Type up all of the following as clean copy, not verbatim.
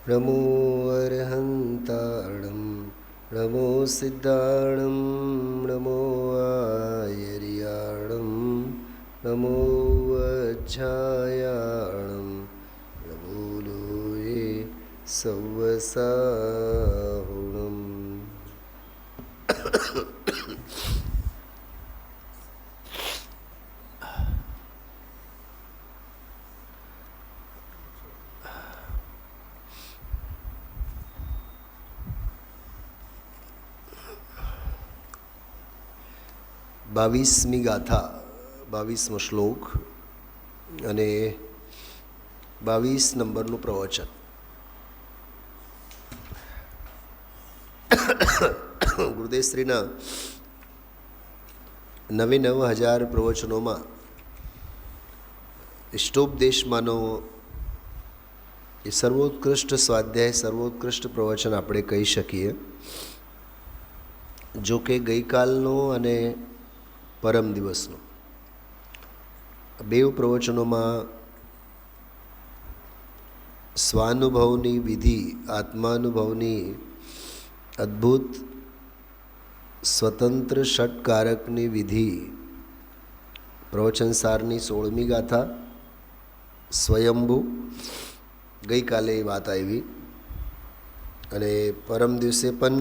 नमो अर्हन्ताणं नमो सिद्धाणं नमो आयर्याणं नमो वज्झायाणं नमो लोये सवसाहुणम्। બાવીસમી ગાથા, 22મો શ્લોક અને 22 નંબરનું પ્રવચન. ગુરુદેવશ્રીના 99,000 પ્રવચનોમાં ઇષ્ટોપદેશમાંનો એ સર્વોત્કૃષ્ટ સ્વાધ્યાય, સર્વોત્કૃષ્ટ પ્રવચન આપણે કહી શકીએ. જો કે ગઈકાલનો અને પરમ દિવસનો બેઉ પ્રવચનોમાં સ્વાનુભવની વિધિ, આત્માનુભવની અદ્ભુત સ્વતંત્ર ષટકારકની વિધિ, પ્રવચનસારની 16મી ગાથા સ્વયંભૂ, ગઈકાલે એ વાત આવી. અને પરમ દિવસે પણ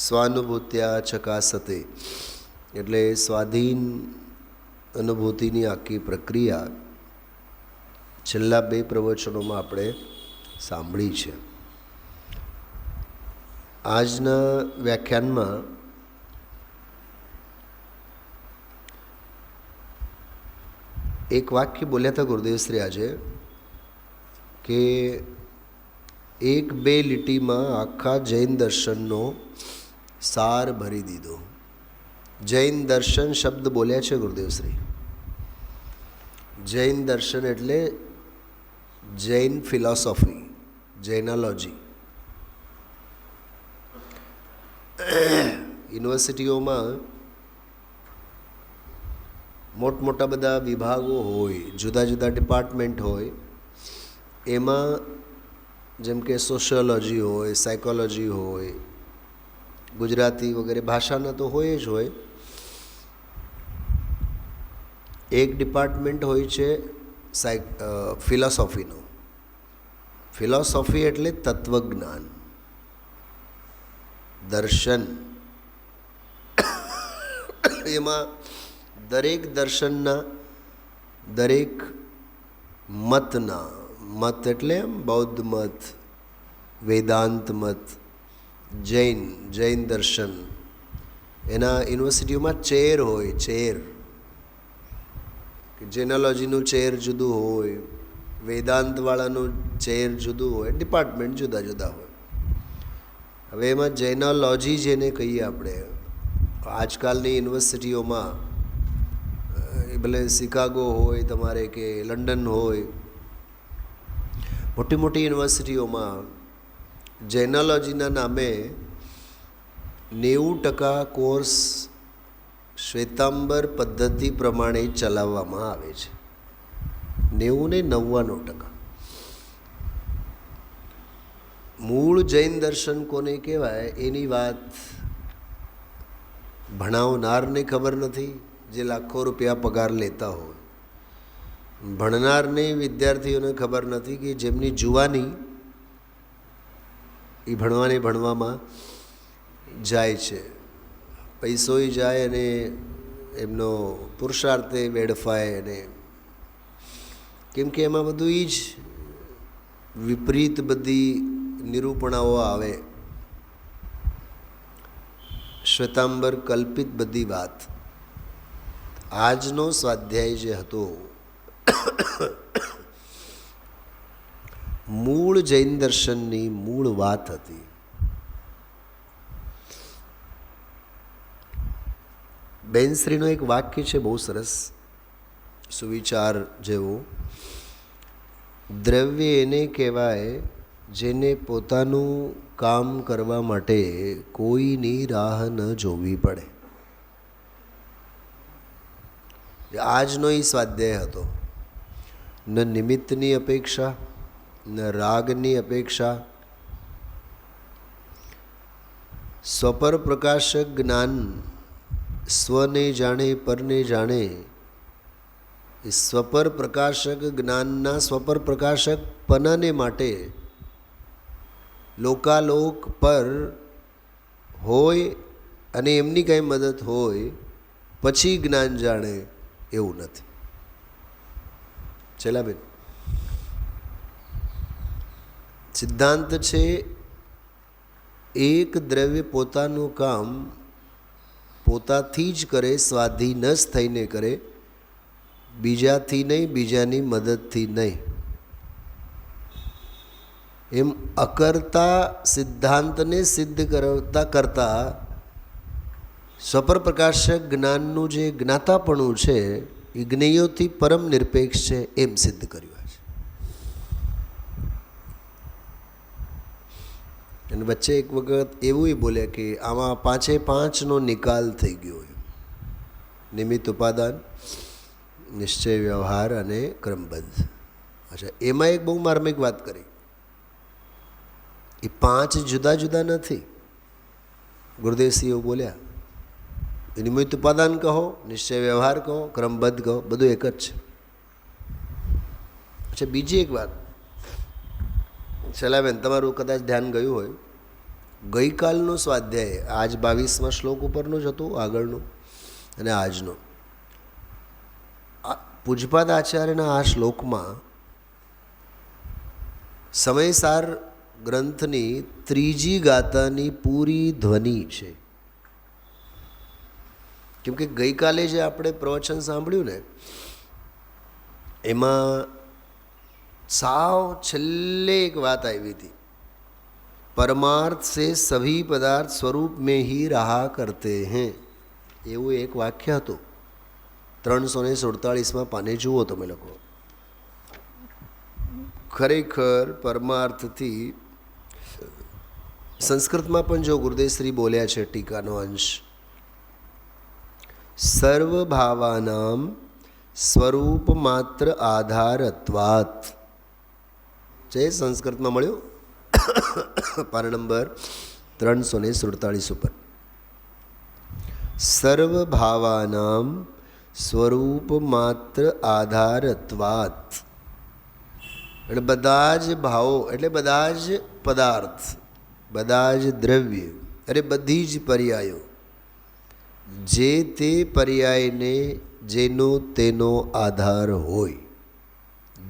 સ્વાનુભૂત્યા ચકાસતે, એટલે સ્વાધીન અનુભૂતિની આખી પ્રક્રિયા છેલ્લા 2 પ્રવચનોમાં આપણે સાંભળી છે. આજના વ્યાખ્યાનમાં એક વાક્ય બોલ્યા હતા ગુરુદેવશ્રી આજે કે 1-2 લીટીમાં આખા જૈન દર્શનનો સાર ભરી દીધો. જૈન દર્શન શબ્દ બોલ્યા છે ગુરુદેવશ્રી. જૈન દર્શન એટલે જૈન ફિલોસોફી, જૈનોલોજી. યુનિવર્સિટીઓમાં મોટા બધા વિભાગો હોય, જુદા જુદા ડિપાર્ટમેન્ટ હોય. એમાં જેમ કે સોશિયોલોજી હોય, સાયકોલોજી હોય, ગુજરાતી વગેરે ભાષાના તો હોય જ હોય. એક ડિપાર્ટમેન્ટ હોય છે ફિલોસોફીનો. ફિલોસોફી એટલે તત્વજ્ઞાન, દર્શન. એમાં દરેક દર્શનના, દરેક મતના, મત એટલે બૌદ્ધ મત, વેદાંત મત, જૈન દર્શન, એના યુનિવર્સિટીઓમાં ચેર હોય. ચેર, જેનોલોજીનું ચેર જુદું હોય, વેદાંતવાળાનું ચેર જુદું હોય, ડિપાર્ટમેન્ટ જુદા જુદા હોય. હવે એમાં જૈનોલોજી જેને કહીએ આપણે, આજકાલની યુનિવર્સિટીઓમાં, ભલે શિકાગો હોય તમારે કે લંડન હોય, મોટી મોટી યુનિવર્સિટીઓમાં જૈનોલોજીના નામે 90% કોર્સ શ્વેતાંબર પદ્ધતિ પ્રમાણે ચલાવવામાં આવે છે. 90 ને 99%. મૂળ જૈન દર્શન કોને કહેવાય એની વાત ભણાવનારને ખબર નથી, જે લાખો રૂપિયા પગાર લેતા હોય. ભણનારને, વિદ્યાર્થીઓને ખબર નથી કે જેમની જુવાની એ ભણવામાં જાય છે, પૈસોય જાય અને એમનો પુરુષાર્થે વેડફાય. અને કેમ કે એમાં બધું એ જ વિપરીત બધી નિરૂપણાઓ આવે, શ્વેતાંબર કલ્પિત બધી વાત. આજનો સ્વાધ્યાય જે હતો મૂળ જૈન દર્શનની મૂળ વાત હતી. બેનશ્રીનો એક વાક્ય છે બહુ સરસ, સુવિચાર જેવો. દ્રવ્ય એને કહેવાય જેને પોતાનું કામ કરવા માટે કોઈની રાહ ન જોવી પડે. આજનો એ સ્વાધ્યાય હતો. ન નિમિત્તની અપેક્ષા, ન રાગની અપેક્ષા. સ્વપર પ્રકાશક જ્ઞાન, સ્વને જાણે પરને જાણે. એ સ્વપર પ્રકાશક જ્ઞાનના સ્વપર પ્રકાશક પનાને માટે લોકાલોક પર હોય અને એમની કંઈ મદદ હોય પછી જ્ઞાન જાણે એવું નથી. છેલ્લા બેન સિદ્ધાંત છે, એક દ્રવ્ય પોતાનું કામ પોતાથી જ કરે, સ્વાધીન જ થઈને કરે, બીજાથી નહીં, બીજાની મદદથી નહીં. એમ અકર્તા સિદ્ધાંતને સિદ્ધ કરતા સ્વપર પ્રકાશક જ્ઞાનનું જે જ્ઞાતાપણું છે એ જ્ઞેયોથી પરમ નિરપેક્ષ છે એમ સિદ્ધ કર્યું છે. અને વચ્ચે એક વખત એવું બોલ્યા કે આમાં 5 નિકાલ થઈ ગયો. નિમિત્ત ઉપાદાન, નિશ્ચય વ્યવહાર અને ક્રમબદ્ધ. અચ્છા, એમાં એક બહુ માર્મિક વાત કરી. એ 5 જુદા જુદા નથી. ગુરુદેવસિંહ એવું બોલ્યા, નિમિત્ત ઉપાદાન કહો, નિશ્ચય વ્યવહાર કહો, ક્રમબદ્ધ કહો, બધું એક જ છે. અચ્છા, બીજી એક વાત શૈલાબેન, તમારું કદાચ ધ્યાન ગયું હોય, ગઈકાલનું સ્વાધ્યાય આજ 22મા શ્લોક ઉપરનું જ હતું, આગળનું અને આજનું. પૂજપાદ આચાર્યના આ શ્લોકમાં સમયસાર ગ્રંથની 3જી ગાથાની પૂરી ધ્વનિ છે. કેમ કે ગઈકાલે જે આપણે પ્રવચન સાંભળ્યું ને એમાં સાવ છેલ્લે એક વાત આવી હતી, પરમાર્થ સે સભી પદાર્થ સ્વરૂપ મેં હી રહા કરતે હૈ, એવું એક વાક્ય હતું. 347માં પાને જુઓ તમે લોકો. ખરેખર પરમાર્થથી સંસ્કૃતમાં પણ જો ગુરુદેવશ્રી બોલ્યા છે, ટીકાનો અંશ, સર્વભાવાનામ સ્વરૂપ માત્ર આધારત્વાત છે. સંસ્કૃતમાં મળ્યું પાના નંબર 347 ઉપર. સર્વભાવાનામ સ્વરૂપ માત્ર આધારત્વાત, એટલે બધા જ ભાવો એટલે બધા જ પદાર્થ, બધા જ દ્રવ્ય, અરે બધી જ પર્યાયો જે તે પર્યાયને જેનો તેનો આધાર હોય,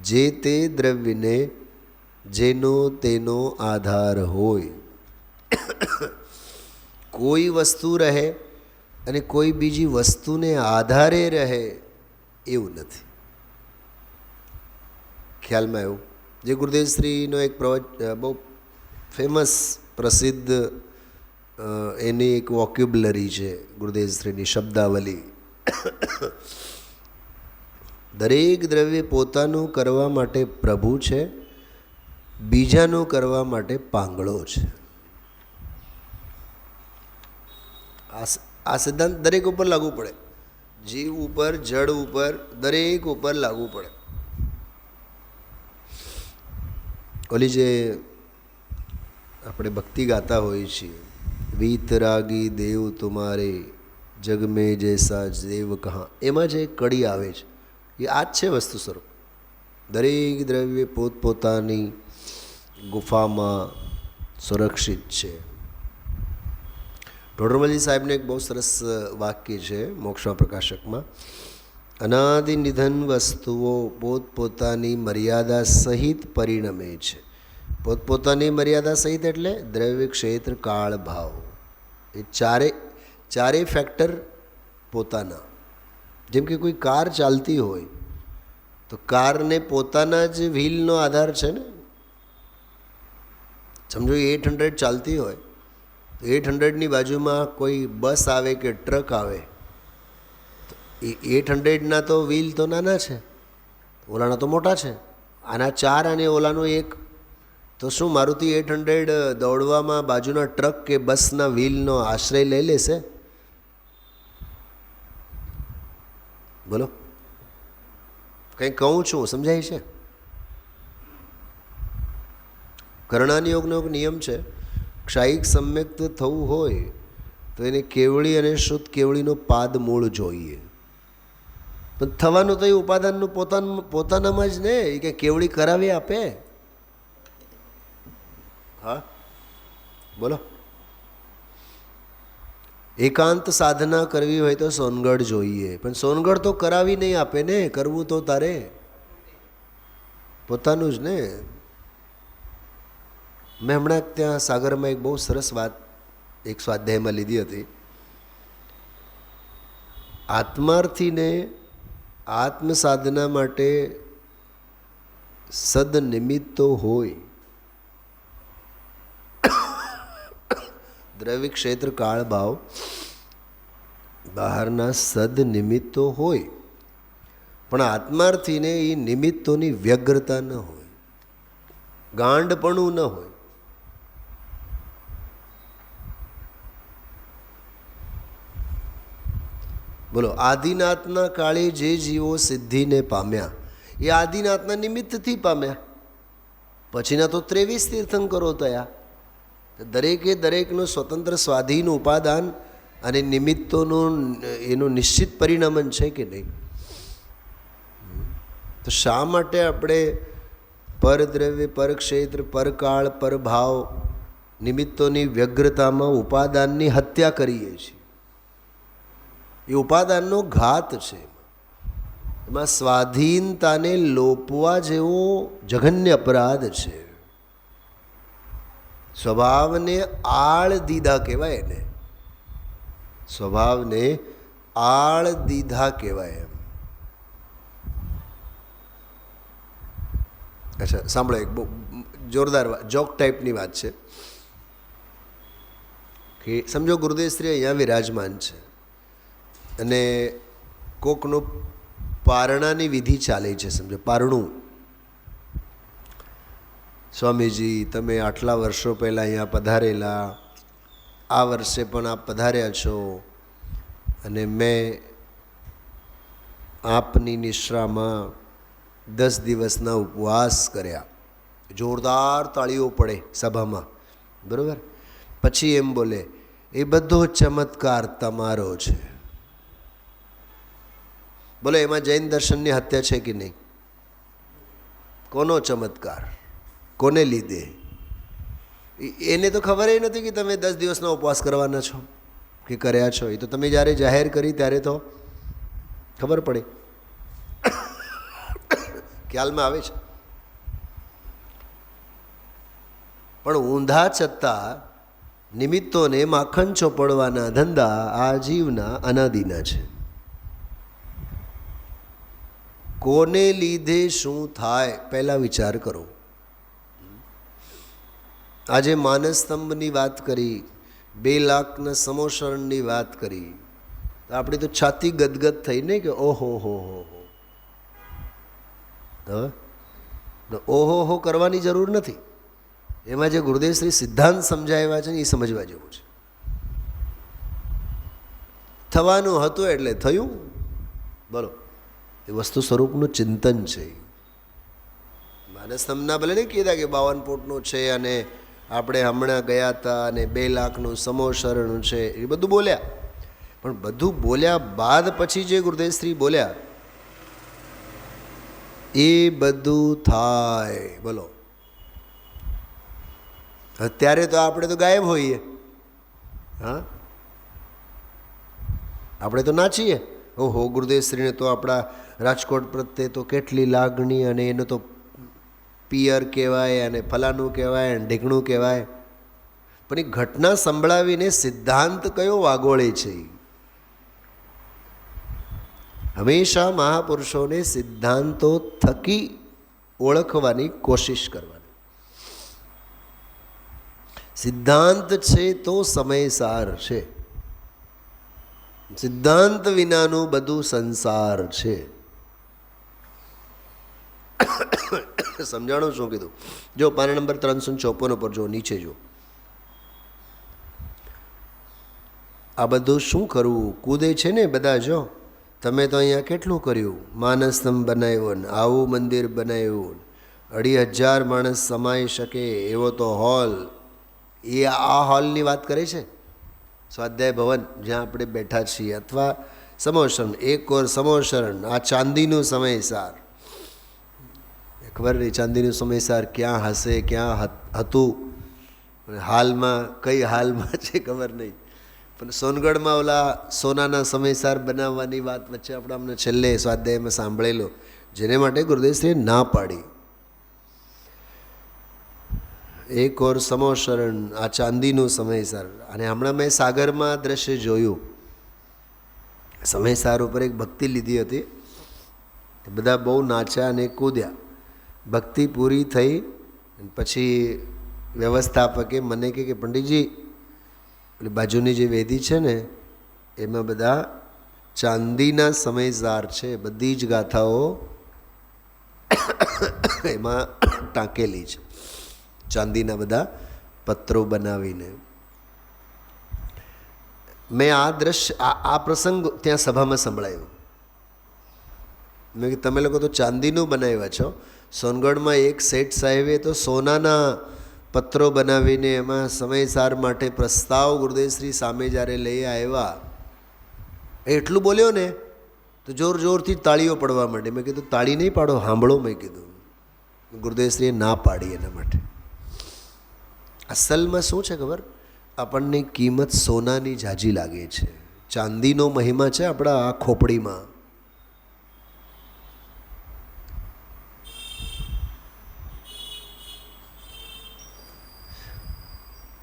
જે તે દ્રવ્યને જેનો તેનો આધાર હોય. કોઈ વસ્તુ રહે અને કોઈ બીજી વસ્તુને આધારે રહે એવું નથી. ખ્યાલમાં એવું જે ગુરુદેવશ્રીનો એક બહુ ફેમસ પ્રસિદ્ધ એની એક વોક્યુબ્લરી છે, ગુરુદેવશ્રીની શબ્દાવલી. દરેક દ્રવ્ય પોતાનું કરવા માટે પ્રભુ છે, બીજાનું કરવા માટે પાંગળો છે. આ સિદ્ધાંત દરેક ઉપર લાગુ પડે, જીવ ઉપર, જળ ઉપર, દરેક ઉપર લાગુ પડે. ઓલી જે આપણે ભક્તિ ગાતા હોઈએ છીએ, વીતરાગી દેવ તુમારે જગ મેં જૈસા દેવ કહા, એમાં જે કડી આવે છે એ આ જ છે વસ્તુ સ્વરૂપ. દરેક દ્રવ્ય પોતપોતાની ગુફામાં સુરક્ષિત છે. ઢોડરમલજી સાહેબનું એક બહુ સરસ વાક્ય છે મોક્ષમાં પ્રકાશકમાં, અનાદિ નિધન વસ્તુઓ પોતપોતાની મર્યાદા સહિત પરિણમે છે. પોતપોતાની મર્યાદા સહિત એટલે દ્રવ્ય, ક્ષેત્ર, કાળ, ભાવ, એ ચારેય ફેક્ટર પોતાના. જેમ કે કોઈ કાર ચાલતી હોય તો કારને પોતાના જ વ્હીલનો આધાર છે ને. સમજો 800 ચાલતી હોય તો 800ની બાજુમાં કોઈ બસ આવે કે ટ્રક આવે તો એ 800ના તો વ્હીલ તો નાના છે, ઓલાના તો મોટા છે. આના 4 અને ઓલાનો 1, તો શું મારુતિ 800 દોડવામાં બાજુના ટ્રક કે બસના વ્હીલનો આશ્રય લઈ લેશે? બોલો, કંઈ કહું છું સમજાય છે? કરણાની યોગનો એક નિયમ છે, ક્ષાયિક સમ્યક્ત થવું હોય તો એને કેવળી અને શુદ્ધ કેવળીનો પાદ મૂળ જોઈએ. પણ થવાનું તો એ ઉપાદાનનું પોતાનામાં જ ને, એ કે કેવળી કરાવી આપે. હા બોલો. એકાંત સાધના કરવી હોય તો સોનગઢ જોઈએ, પણ સોનગઢ તો કરાવી નહીં આપે ને, કરવું તો તારે પોતાનું જ ને. મેં હમણાં ત્યાં સાગરમાં એક બહુ સરસ વાત એક સ્વાધ્યાયમાં લીધી હતી. આત્માર્થીને આત્મ સાધના માટે સદનિમિત્તો હોય, દ્રવ્ય ક્ષેત્ર કાળ ભાવ બહારના સદનિમિત્તો હોય, પણ આત્માર્થીને એ નિમિત્તોની વ્યગ્રતા ન હોય, ગાંડપણું ન હોય. બોલો, આદિનાથના કાળે જે જીવો સિદ્ધિને પામ્યા એ આદિનાથના નિમિત્તથી પામ્યા. પછીના તો 23 તીર્થંકરો થયા. દરેકે દરેકનું સ્વતંત્ર સ્વાધીન ઉપાદાન અને નિમિત્તોનું એનું નિશ્ચિત પરિણમન છે કે નહીં? તો શા માટે આપણે પરદ્રવ્ય, પરક્ષેત્ર, પરકાળ, પરભાવ નિમિત્તોની વ્યગ્રતામાં ઉપાદાનની હત્યા કરીએ છીએ? એ ઉપાદાનનો ઘાત છે. એમાં સ્વાધીનતાને લોપવા જેવો જઘન્ય અપરાધ છે. સ્વભાવને આળ દીધા કહેવાય ને, સ્વભાવને આળ દીધા કહેવાય એમ. અચ્છા સાંભળો, એક બહુ જોરદાર જોક ટાઈપની વાત છે કે સમજો ગુરુદેવશ્રી અહીંયા વિરાજમાન છે અને કોકનું પારણાની વિધિ ચાલે છે. સમજો પારણું, સ્વામીજી તમે આટલા વર્ષો પહેલાં અહીંયા પધારેલા, આ વર્ષે પણ આપ પધાર્યા છો અને મેં આપની નિશ્રામાં 10 દિવસના ઉપવાસ કર્યા. જોરદાર તાળીઓ પડે સભામાં, બરાબર. પછી એમ બોલે, એ બધો ચમત્કાર તમારો છે. બોલો, એમાં જૈન દર્શનની હત્યા છે કે નહીં? કોનો ચમત્કાર? કોને લીધે? એને તો ખબર નથી કે તમે 10 દિવસનો ઉપવાસ કરવાના છો કે કર્યા છો. એ તો તમે જ્યારે જાહેર કરી ત્યારે તો ખબર પડી, ખ્યાલમાં આવે છે. પણ ઊંધા છતાં નિમિત્તોને માખણ ચોપડવાના ધંધા આ જીવના અનાદિના છે. કોને લીધે શું થાય પહેલાં વિચાર કરો. આજે માનસસ્તંભની વાત કરી, 2 લાખના સમોસરણની વાત કરી, તો આપણી તો છાતી ગદગદ થઈ ને કે ઓહો હો હો. ઓહો હો કરવાની જરૂર નથી. એમાં જે ગુરુદેવશ્રી સિદ્ધાંત સમજાવ્યા છે ને એ સમજવા જેવું છે. થવાનું હતું એટલે થયું. બોલો, એ વસ્તુ સ્વરૂપનું ચિંતન છે. માનસસ્તંભના ભલે નહીં કીધા કે 52 ફૂટનું છે અને આપણે હમણાં ગયા હતા અને 2 લાખનું સમોસરણું છે, એ બધું બોલ્યા. પણ બધું બોલ્યા બાદ પછી જે ગુરુદેવશ્રી બોલ્યા એ બધું થાય. બોલો, અત્યારે તો આપણે તો ગાયબ હોઈએ. હા, આપણે તો નાચીએ. ઓહો, ગુરુદેવશ્રીને તો આપણા રાજકોટ પ્રત્યે તો કેટલી લાગણી, અને એનું તો પિયર કહેવાય અને ફલાનું કહેવાય અને ઢીકણું કહેવાય. પણ એ ઘટના સંભળાવીને સિદ્ધાંત કયો વાગોળે છે? હંમેશા મહાપુરુષોને સિદ્ધાંતો થકી ઓળખવાની કોશિશ કરવાની. સિદ્ધાંત છે તો સમયસાર છે. સિદ્ધાંત વિનાનું બધું સંસાર છે. સમજાણું શું કીધું? જો પાના નંબર 354 ઉપર જો, નીચે જો. આ બધું શું કરવું? કૂદે છે ને બધા. જો તમે તો અહીંયા કેટલું કર્યું, માનસસ્તંભ બનાવ્યો ને આવું મંદિર બનાવ્યું, 2,500 માણસ સમાઈ શકે એવો તો હોલ, એ આ હોલની વાત કરે છે સ્વાધ્યાય ભવન જ્યાં આપણે બેઠા છીએ, અથવા સમોશરણ, એક ઓર સમોશરણ, આ ચાંદીનું સમયસાર. ખબર નહીં ચાંદીનું સમયસાર ક્યાં હશે, ક્યાં હતું, હાલમાં કઈ હાલમાં છે ખબર નહીં. પણ સોનગઢમાં ઓલા સોનાના સમયસાર બનાવવાની વાત વચ્ચે આપણે અમને છેલ્લે સ્વાધ્યાયમાં સાંભળેલો, જેને માટે ગુરુદેવશ્રીએ ના પાડી. એક ઓર સમોશરણ, આ ચાંદીનું સમયસાર. અને હમણાં મેં સાગરમાં દ્રશ્ય જોયું, સમયસાર ઉપર એક ભક્તિ લીધી હતી, બધા બહુ નાચ્યા અને કૂદ્યા. ભક્તિ પૂરી થઈ પછી વ્યવસ્થાપકે મને કહે કે પંડિતજી પેલી બાજુની જે વેદી છે ને એમાં બધા ચાંદીના સમયસાર છે, બધી જ ગાથાઓ એમાં ટાંકેલી છે, ચાંદીના બધા પત્રો બનાવીને. મેં આ દ્રશ્ય આ પ્રસંગ ત્યાં સભામાં સંભળાયો. મેં કે તમે લોકો તો ચાંદીનું બનાવ્યા છો, સોનગઢમાં એક શેઠ સાહેબે તો સોનાના પત્રો બનાવીને એમાં સમયસાર માટે પ્રસ્તાવ ગુરુદેવશ્રી સામે જ્યારે લઈ આવ્યા, એટલું બોલ્યો ને તો જોર જોરથી તાળીઓ પડવા માંડી. મેં કીધું તાળી નહીં પાડો, સાંભળો. મેં કીધું ગુરુદેવશ્રીએ ના પાડી એના માટે. અસલમાં શું છે ખબર, આપણને કિંમત સોનાની ઝાઝી લાગે છે, ચાંદીનો મહિમા છે આપણા આ ખોપડીમાં.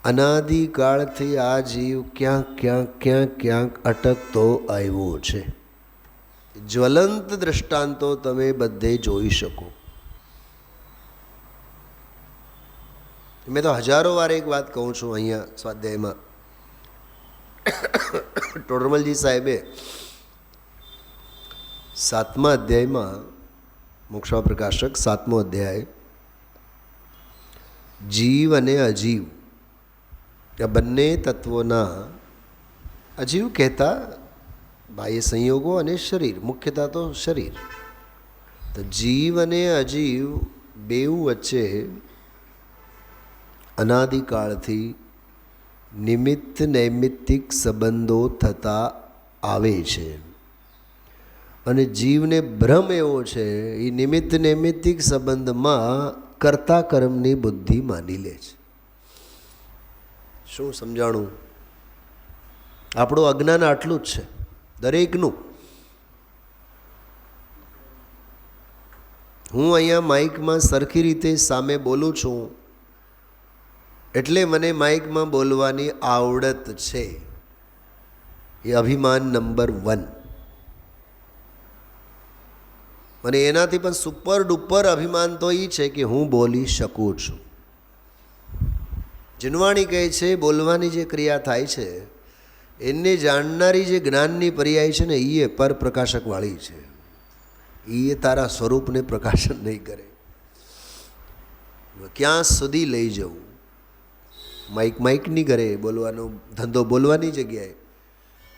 અનાદિકાળથી આ જીવ ક્યાંક અટકતો આવ્યો છે. જ્વલંત દ્રષ્ટાંતો તમે બધે જોઈ શકો. મેં તો હજારો વાર એક વાત કહું છું અહીંયા સ્વાધ્યાયમાં. ટોડરમલજી સાહેબે 7મા અધ્યાયમાં, મોક્ષા પ્રકાશક 7મો અધ્યાય, જીવ અને અજીવ આ બંને તત્વોના, અજીવ કહેતા બાહ્ય સંયોગો અને શરીર, મુખ્યતા તો શરીર. તો જીવ અને અજીવ બેઉ વચ્ચે અનાદિકાળથી નિમિત્ત નૈમિત્તિક સંબંધો થતા આવે છે. અને જીવને ભ્રમ એવો છે, એ નિમિત્ત નૈમિત્તિક સંબંધમાં કર્તા કર્મની બુદ્ધિ માની લે છે. શું સમજાણું? આપણું અજ્ઞાન આટલું જ છે દરેકનું. હું અહીંયા માઇકમાં સરખી રીતે સામે બોલું છું એટલે મને માઇકમાં બોલવાની આવડત છે, એ અભિમાન નંબર 1. અને એનાથી પણ સુપર ડુપર અભિમાન તો એ છે કે હું બોલી શકું છું. જિનવાણી કહે છે બોલવાની જે ક્રિયા થાય છે એને જાણનારી જે જ્ઞાનની પર્યાય છે ને એ પર પ્રકાશકવાળી છે. એ તારા સ્વરૂપને પ્રકાશન નહીં કરે. ક્યાં સુધી લઈ જવું? માઇક નહીં કરે, બોલવાનો ધંધો બોલવાની જગ્યાએ,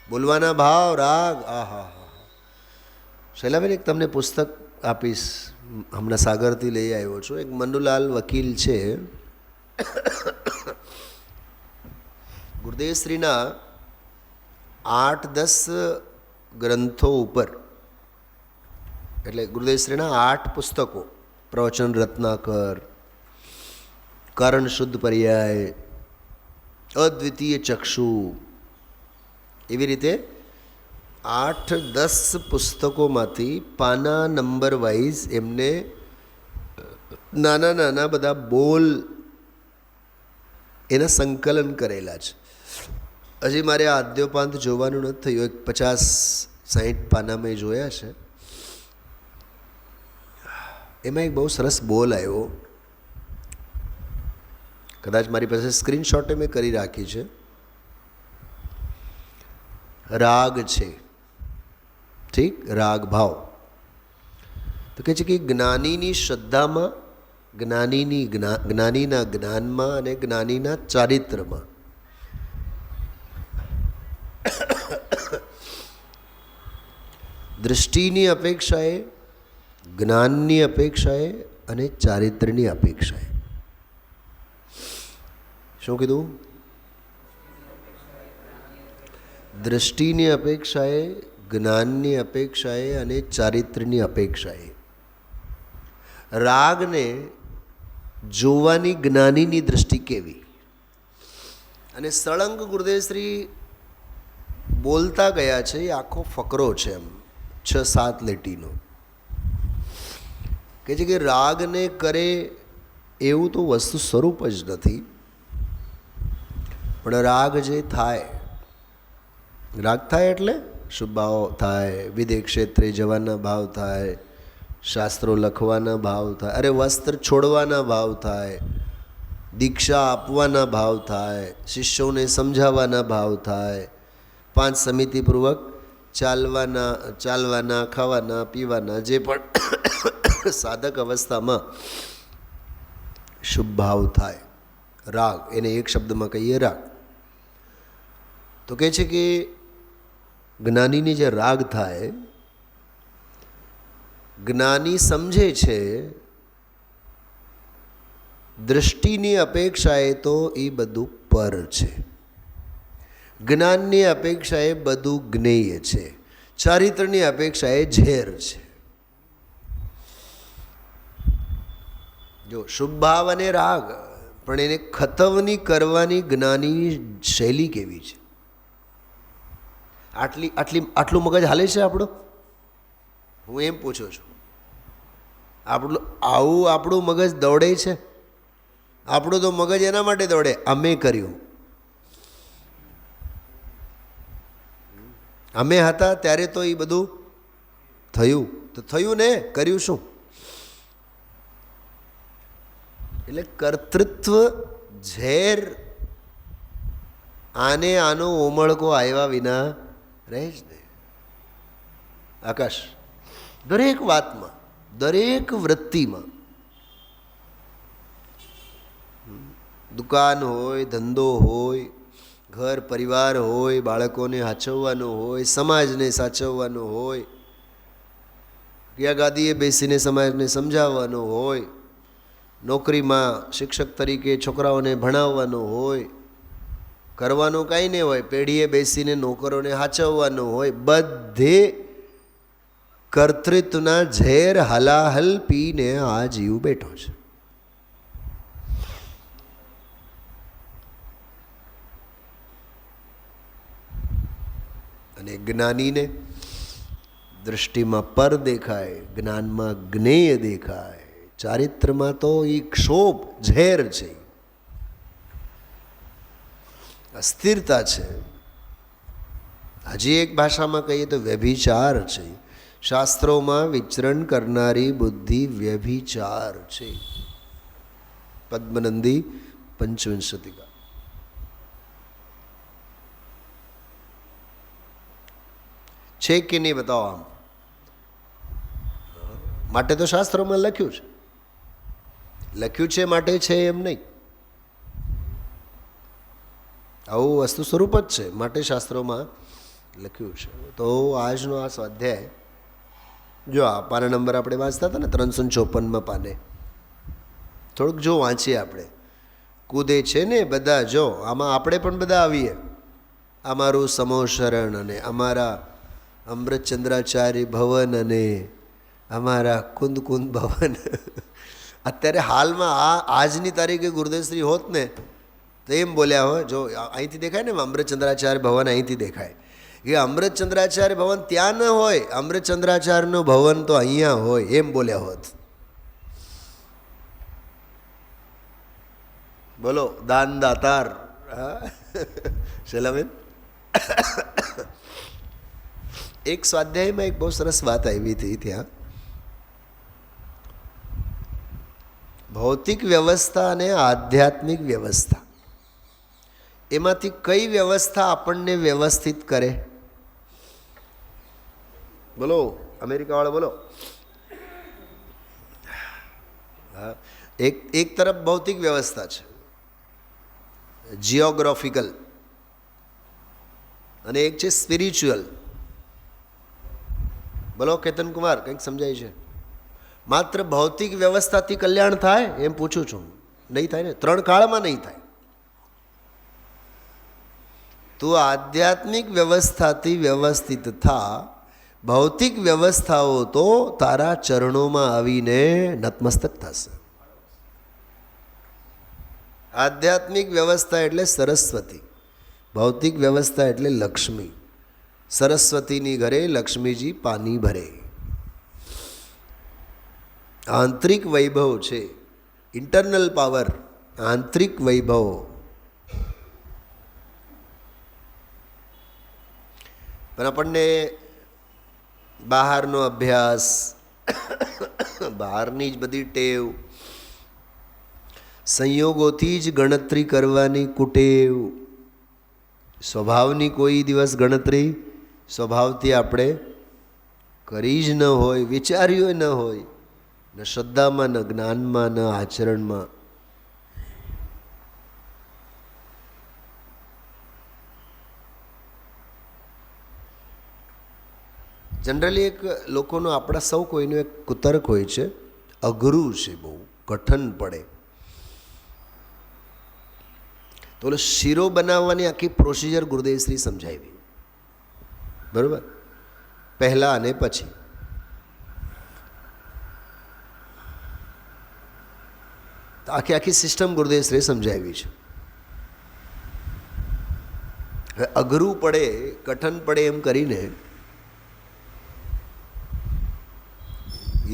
બોલવાના ભાવ રાગ. આહા હા. શૈલાબેન એક તમને પુસ્તક આપીશ, હમણાં સાગરથી લઈ આવ્યો છું. એક મનુલાલ વકીલ છે, ગુરુદેવશ્રીના 8-10 ગ્રંથો ઉપર, એટલે ગુરુદેવશ્રીના 8 પુસ્તકો, પ્રવચન રત્નાકર, કારણ શુદ્ધ પર્યાય, અદ્વિતીય ચક્ષુ, એવી રીતે 8-10 પુસ્તકોમાંથી પાના નંબર વાઇઝ એમને નાના નાના બધા બોલ એના સંકલન કરેલા છે. હજી મારે આ આદ્યોપાંત જોવાનું નથી થયું, એક 50-60 પાના મેં જોયા છે. એમાં એક બહુ સરસ બોલ આવ્યો, કદાચ મારી પાસે સ્ક્રીનશોટે મેં કરી રાખી છે. રાગ છે, ઠીક, રાગ ભાવ. તો કહે છે કે જ્ઞાનીની શ્રદ્ધામાં, જ્ઞાનીના જ્ઞાનમાં અને જ્ઞાનીના ચારિત્રમાં દૃષ્ટિની અપેક્ષાએ, જ્ઞાનની અપેક્ષાએ અને ચારિત્ર્યની અપેક્ષાએ. શું કીધું? દૃષ્ટિની અપેક્ષાએ, જ્ઞાનની અપેક્ષાએ અને ચારિત્ર્યની અપેક્ષાએ. રાગને જોવાની જ્ઞાનીની દૃષ્ટિ કેવી? અને સળંગ ગુરુદેવશ્રી બોલતા ગયા છે. એ આખો ફકરો છે, એમ 6-7 લીટીનો. કે છે કે રાગને કરે એવું તો વસ્તુ સ્વરૂપ જ નથી, પણ રાગ જે થાય, રાગ થાય એટલે શુભ ભાવ થાય, વિદેહ ક્ષેત્રે જવાના ભાવ થાય, શાસ્ત્રો લખવાના ભાવ થાય, અરે વસ્ત્ર છોડવાના ભાવ થાય, દીક્ષા આપવાના ભાવ થાય, શિષ્યોને સમજાવવાના ભાવ થાય, 5 સમિતિપૂર્વક ચાલવાના, ખાવાના, પીવાના, જે પણ સાધક અવસ્થામાં શુભ ભાવ થાય, રાગ, એને એક શબ્દમાં કહીએ રાગ. તો કહે છે કે જ્ઞાનીની જે રાગ થાય, જ્ઞાની સમજે છે દૃષ્ટિની અપેક્ષાએ તો એ બધું પર છે, જ્ઞાનની અપેક્ષાએ બધું જ્ઞેય છે, ચારિત્રની અપેક્ષાએ ઝેર છે. જો શુભ ભાવ અને રાગ, પણ એને ખતવની કરવાની જ્ઞાની શૈલી કેવી છે? આટલું મગજ હાલે છે આપણું? હું એમ પૂછું છું. આપણું મગજ દોડે છે? આપણું તો મગજ એના માટે દોડે, અમે કર્યું, અમે હતા ત્યારે તો એ બધું થયું. તો થયું ને, કર્યું શું? એટલે કર્તૃત્વ ઝેર આનો ઓમળકો આવ્યા વિના રહે જ નહીં. આકાશ, દરેક વાતમાં, દરેક વૃત્તિમાં, દુકાન હોય, ધંધો હોય, ઘર પરિવાર હોય, બાળકોને સાચવવાનું હોય, સમાજને સાચવવાનું હોય, ગાદીએ બેસીને સમાજને સમજાવવાનું હોય, નોકરીમાં શિક્ષક તરીકે છોકરાઓને ભણાવવાનું હોય, કરવાનું કાંઈ નહીં હોય, પેઢીએ બેસીને નોકરોને સાચવવાનું હોય, બધે કર્તૃત્વના ઝેર હલાહલ પીને આ જીવ બેઠો છે. અને જ્ઞાનીને દૃષ્ટિમાં પર દેખાય, જ્ઞાનમાં જ્ઞેય દેખાય, ચારિત્રમાં તો એ ક્ષોભ ઝેર છે, અસ્થિરતા છે. હજી એક ભાષામાં કહીએ તો વ્યભિચાર છે. શાસ્ત્રોમાં વિચરણ કરનારી બુદ્ધિ વ્યભિચાર છે. પદ્મનંદી પંચવિંશતિકા. છે કે નહીં બતાવો? આમ માટે તો શાસ્ત્રોમાં લખ્યું છે, લખ્યું છે માટે છે એમ નહીં. આવું વસ્તુ સ્વરૂપ જ છે, માટે શાસ્ત્રોમાં લખ્યું છે. તો આજનો આ સ્વાધ્યાય, જો આ પાના નંબર આપણે વાંચતા હતા ને 354માં પાને, થોડુંક જો વાંચીએ આપણે. કૂદે છે ને બધા, જો આમાં આપણે પણ બધા આવીએ. અમારું સમોશરણ અને અમારા અમૃતચંદ્રાચાર્ય ભવન અને અમારા કુંદ ભવન. અત્યારે હાલમાં આજની તારીખે ગુરુદેવશ્રી હોત ને તો એમ બોલ્યા હોય, જો અહીંથી દેખાય ને અમૃતચંદ્રાચાર્ય ભવન અહીંથી દેખાય, એ અમૃતચંદ્રાચાર્ય ભવન ત્યાં ન હોય, અમૃતચંદ્રાચાર્યનું ભવન તો અહીંયા હોય, એમ બોલ્યા હોત. બોલો દાન દાતાર. શૈલાબેન, એક સ્વાધ્યાયમાં એક બહુ સરસ વાત આવી હતી. ત્યાં ભૌતિક વ્યવસ્થા અને આધ્યાત્મિક વ્યવસ્થા, એમાંથી કઈ વ્યવસ્થા આપણને વ્યવસ્થિત કરે? બોલો અમેરિકાવાળા, બોલો. હા, એક તરફ ભૌતિક વ્યવસ્થા છે, જિયોગ્રાફિકલ, અને એક છે સ્પિરિચ્યુઅલ. બોલો કેતન કુમાર, કંઈક સમજાય છે? માત્ર ભૌતિક વ્યવસ્થાથી કલ્યાણ થાય એમ પૂછું છું? નહીં થાય ને, 3 કાળમાં નહીં થાય. તું આધ્યાત્મિક વ્યવસ્થાથી વ્યવસ્થિત થા, ભૌતિક વ્યવસ્થાઓ તો તારા ચરણોમાં આવીને નતમસ્તક થશે. આધ્યાત્મિક વ્યવસ્થા એટલે સરસ્વતી, ભૌતિક વ્યવસ્થા એટલે લક્ષ્મી. સરસ્વતીની ઘરે લક્ષ્મીજી પાણી ભરે. આંતરિક વૈભવ છે, ઇન્ટરનલ પાવર, આંતરિક વૈભવ. પણ આપણને બહારનો અભ્યાસ, બહારની જ બધી ટેવ, સંયોગોથી જ ગણતરી કરવાની કુટેવ, સ્વભાવની કોઈ દિવસ ગણતરી સ્વભાવથી આપણે કરી જ ન હોય, વિચાર્યું ન હોય, ન શ્રદ્ધામાં, ન જ્ઞાનમાં, ન આચરણમાં. જનરલી એક લોકોનો, આપણા સૌ કોઈનું એક કુતર્ક હોય છે, અઘરું છે, બહુ કઠણ પડે. તો ઓલો શીરો બનાવવાની આખી પ્રોસિજર ગુરુદેવશ્રી સમજાવી, બરાબર, પહેલાં અને પછી. આખી સિસ્ટમ ગુરુદેવશ્રીએ સમજાવી છે. હવે અઘરું પડે, કઠણ પડે એમ કરીને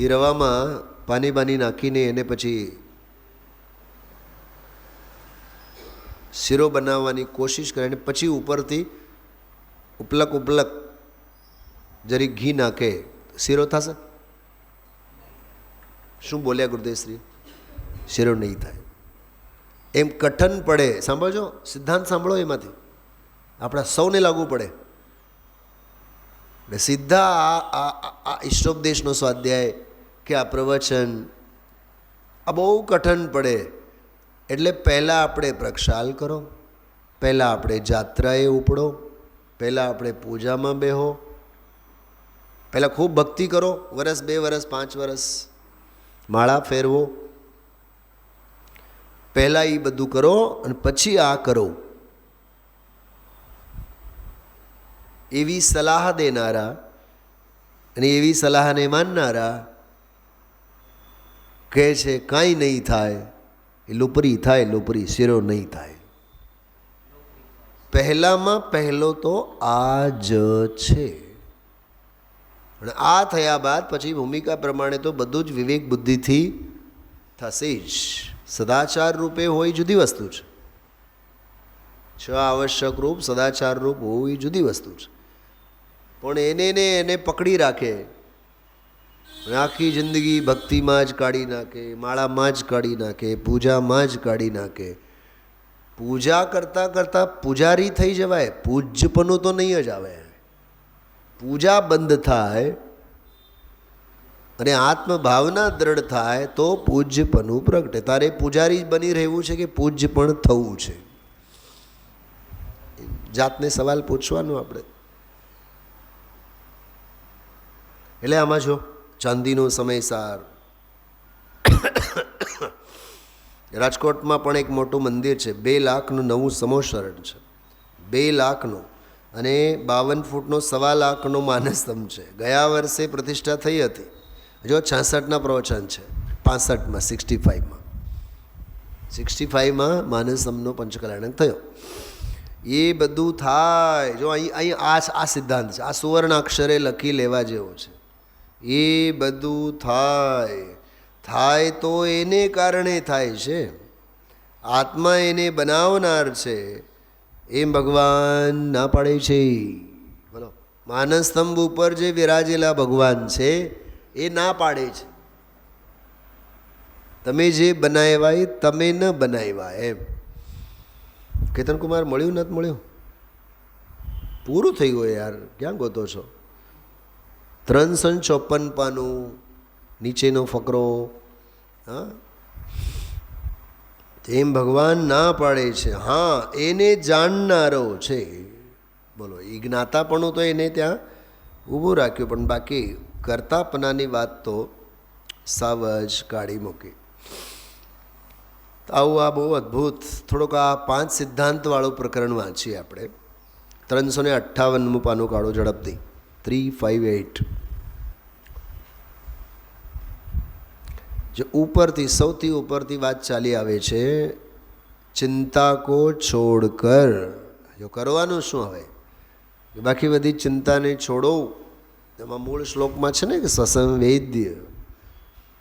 એ રવામાં પાણી નાખીને એને પછી શીરો બનાવવાની કોશિશ કરે, અને પછી ઉપરથી ઉપલક જરી ઘી નાખે, શીરો થશે? શું બોલ્યા ગુરુદેવશ્રી? શીરો નહીં થાય. એમ કઠણ પડે. સાંભળજો, સિદ્ધાંત સાંભળો, એમાંથી આપણા સૌને લાગુ પડે. સીધા આ ઈષ્ટોપદેશનો સ્વાધ્યાય કે આ પ્રવચન આ બહુ કઠણ પડે. એટલે પહેલાં આપણે પ્રક્ષાલ કરો, પહેલાં આપણે જાત્રાએ ઉપડો, પહેલાં આપણે પૂજામાં બેહો, પહેલાં ખૂબ ભક્તિ કરો, 1 2 વર્ષ 5 વર્ષ માળા ફેરવો, પહેલાં એ બધું કરો અને પછી આ કરો. એવી સલાહ દેનારા અને એવી સલાહને માનનારા કહે છે કાંઈ નહીં થાય, એ લોપરી થાય, લોપરી, શીરો નહીં થાય. પહેલામાં પહેલો તો આ જ છે. અને આ થયા બાદ પછી ભૂમિકા પ્રમાણે તો બધું જ વિવેક બુદ્ધિથી થશે જ. સદાચાર રૂપે હોય જુદી વસ્તુ છે, 6 આવશ્યક રૂપ સદાચાર રૂપ હોય જુદી વસ્તુ છે. પણ એને પકડી રાખે, આખી જિંદગી ભક્તિમાં જ કાઢી નાખે, માળામાં જ કાઢી નાખે, પૂજામાં જ કાઢી નાખે. પૂજા કરતાં કરતાં પૂજારી થઈ જવાય, પૂજ્યપણું તો નહીં જ આવે. પૂજા બંધ થાય અને આત્મભાવના દ્રઢ થાય તો પૂજ્યપણું પ્રગટે. તારે પૂજારી જ બની રહેવું છે કે પૂજ્ય પણ થવું છે? જાતને સવાલ પૂછવાનો આપણે. એટલે આમાં જો ચાંદીનો સમયસાર, રાજકોટમાં પણ એક મોટું મંદિર છે, 2 લાખનું નવું સમોસરણ છે, 2 લાખનું, અને 52 ફૂટનો 1.25 લાખનો માનસસ્તંભ છે. ગયા વર્ષે પ્રતિષ્ઠા થઈ હતી. જો 66ના પ્રવચન છે, 65માં 65માં માનસસ્તંભનો પંચકલ્યાણક થયો. એ બધું થાય. જો અહીં આ સિદ્ધાંત છે, આ સુવર્ણ અક્ષરે લખી લેવા જેવો છે. એ બધું થાય તો એને કારણે થાય છે, આત્મા એને બનાવનાર છે. એમ ભગવાન ના પાડે છે. બોલો, માનસસ્તંભ ઉપર જે વિરાજેલા ભગવાન છે એ ના પાડે છે. તમે જે બનાવ્યા એ તમે ન બનાવ્યા. એમ કેતનકુમાર મળ્યું નથી મળ્યું? પૂરું થઈ ગયું યાર, ક્યાં ગોતો છો? 354 પાનું, નીચેનો ફકરો. હા, એમ ભગવાન ના પાડે છે. હા, એને જાણનારો છે. બોલો, એ જ્ઞાતાપણું તો એને ત્યાં ઊભું રાખ્યું, પણ બાકી કરતાપનાની વાત તો સાવ જ કાઢી મૂકી. આવું આ બહુ અદ્ભુત થોડોક આ 5 સિદ્ધાંતવાળું પ્રકરણ વાંચીએ આપણે. 358મું પાનું કાઢો ઝડપથી. 358. જે ઉપરથી સૌથી ઉપરથી વાત ચાલી આવે છે, ચિંતા કો છોડ કર. જો કરવાનું શું હવે, બાકી બધી ચિંતાને છોડો. એમાં મૂળ શ્લોકમાં છે ને કે સ્વસંવેદ્ય,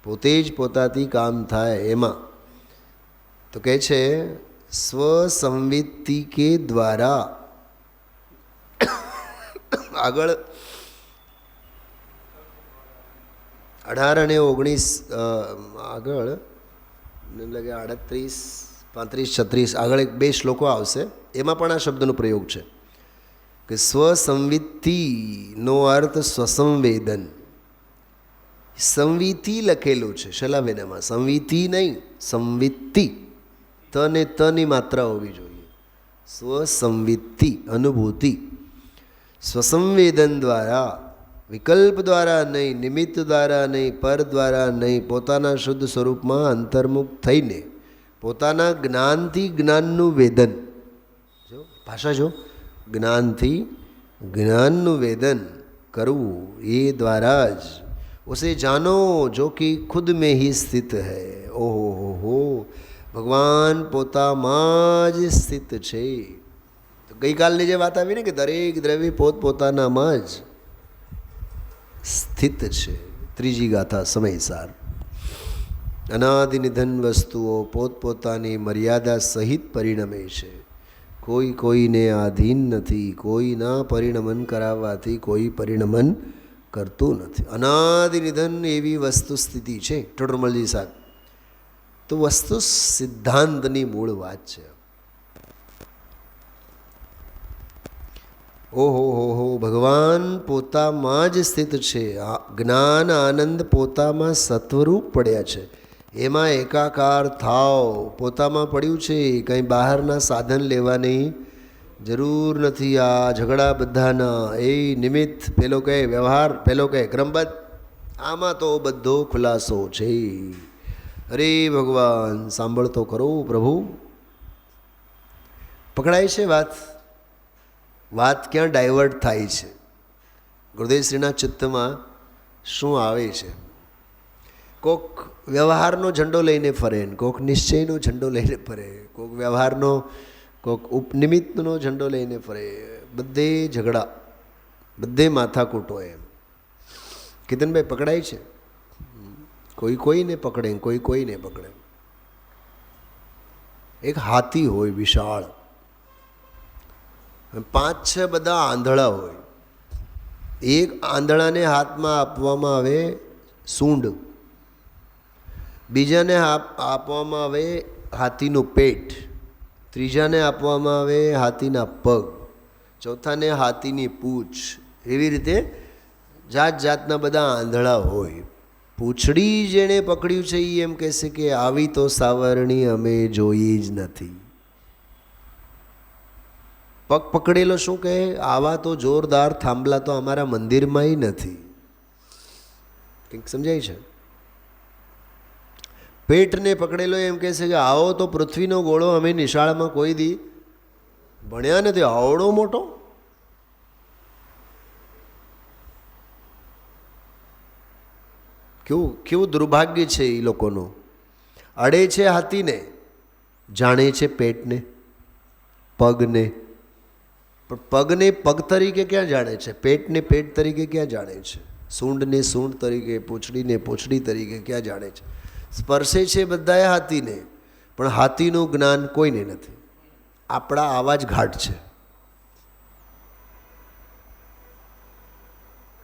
પોતે જ પોતાથી કામ થાય. એમાં તો કહે છે સ્વસંવિત્તિ કે દ્વારા. આગળ 18 અને 19 આગળ મને લાગે 38, 35, 36 આગળ 2 શ્લોકો આવશે. એમાં પણ આ શબ્દનો પ્રયોગ છે કે સ્વસંવિત્તિનો અર્થ સ્વસંવેદન. સંવિતિ લખેલું છે શલાવેનામાં, સંવિતિ નહીં, સંવિત્તિ. તને તની માત્રા હોવી જોઈએ. સ્વસંવિત્તિ અનુભૂતિ. સ્વસંવેદન દ્વારા, વિકલ્પ દ્વારા નહીં, નિમિત્ત દ્વારા નહીં, પર દ્વારા નહીં, પોતાના શુદ્ધ સ્વરૂપમાં અંતર્મુખ થઈને પોતાના જ્ઞાનથી જ્ઞાનનું વેદન. જો ભાષા જો, જ્ઞાનથી જ્ઞાનનું વેદન કરવું એ દ્વારા જ. ઉસે જાનો જો કે ખુદ મેં ही સ્થિત है. ઓહો હો, ભગવાન પોતામાં જ સ્થિત છે. તો ગઈકાલની જે વાત આવી ને કે દરેક દ્રવ્ય પોતપોતાનામાં જ સ્થિત છે. ત્રીજી ગાથા સમયસાર. અનાદિ નિધન વસ્તુઓ પોતપોતાની મર્યાદા સહિત પરિણમે છે. કોઈ કોઈને આધીન નથી. કોઈના પરિણમન કરાવવાથી કોઈ પરિણમન કરતું નથી. અનાદિ નિધન એવી વસ્તુ સ્થિતિ છે. ટોટરમલજી સાહેબ તો વસ્તુ સિદ્ધાંતની મૂળ વાત છે. ઓહો હો હો, ભગવાન પોતામાં જ સ્થિત છે. જ્ઞાન આનંદ પોતામાં સત્વરૂપ પડ્યા છે. એમાં એકાકાર થાવ. પોતામાં પડ્યું છે. કંઈ બહારના સાધન લેવાની જરૂર નથી. આ ઝઘડા બધાના એ નિમિત્ત, પેલો કહે વ્યવહાર, પેલો કહે ક્રમબદ્ધ, આમાં તો બધો ખુલાસો છે. અરે ભગવાન સાંભળતો કરો પ્રભુ. પકડાય છે વાત. વાત ક્યાં ડાયવર્ટ થાય છે. ગુરુદેવશ્રીના ચિત્તમાં શું આવે છે? કોક વ્યવહારનો ઝંડો લઈને ફરે, કોક નિશ્ચયનો ઝંડો લઈને ફરે, કોક વ્યવહારનો, કોક ઉપનિમિત્તનો ઝંડો લઈને ફરે. બધે ઝઘડા, બધે માથાકૂટો. એમ કેતનભાઈ પકડાય છે. કોઈ કોઈને પકડે, કોઈ કોઈને પકડે. એક હાથી હોય વિશાળ, 5-6 બધા આંધળા હોય. એક આંધળાને હાથમાં આપવામાં આવે સૂંઢ, બીજાને આપવામાં આવે હાથીનું પેટ, ત્રીજાને આપવામાં આવે હાથીના પગ, ચોથાને હાથીની પૂંછ. એવી રીતે જાત જાતના બધા આંધળા હોય. પૂંછડી જેણે પકડ્યું છે એ એમ કહેશે કે આવી તો સાવરણી અમે જોઈ જ નથી. પગ પકડેલો શું કહે? આવા તો જોરદાર થાંભલા તો અમારા મંદિરમાંય નથી. કંઈક સમજાય છે? પેટને પકડેલો એમ કહેશે કે આવો તો પૃથ્વીનો ગોળો અમે નિશાળમાં કોઈ દી ભણ્યા નથી, આવડો મોટો. કેવું દુર્ભાગ્ય છે એ લોકોનું. અડે છે હાથીને, જાણે છે પેટને, પગને. પણ પગને પગ તરીકે ક્યાં જાણે છે? પેટને પેટ તરીકે ક્યાં જાણે છે? સૂંઢને સૂંઢ તરીકે, પૂંછડીને પૂંછડી તરીકે ક્યાં જાણે છે? સ્પર્શે છે બધાએ હાથીને, પણ હાથીનું જ્ઞાન કોઈને નથી. આપણા આવા જ ઘાટ છે.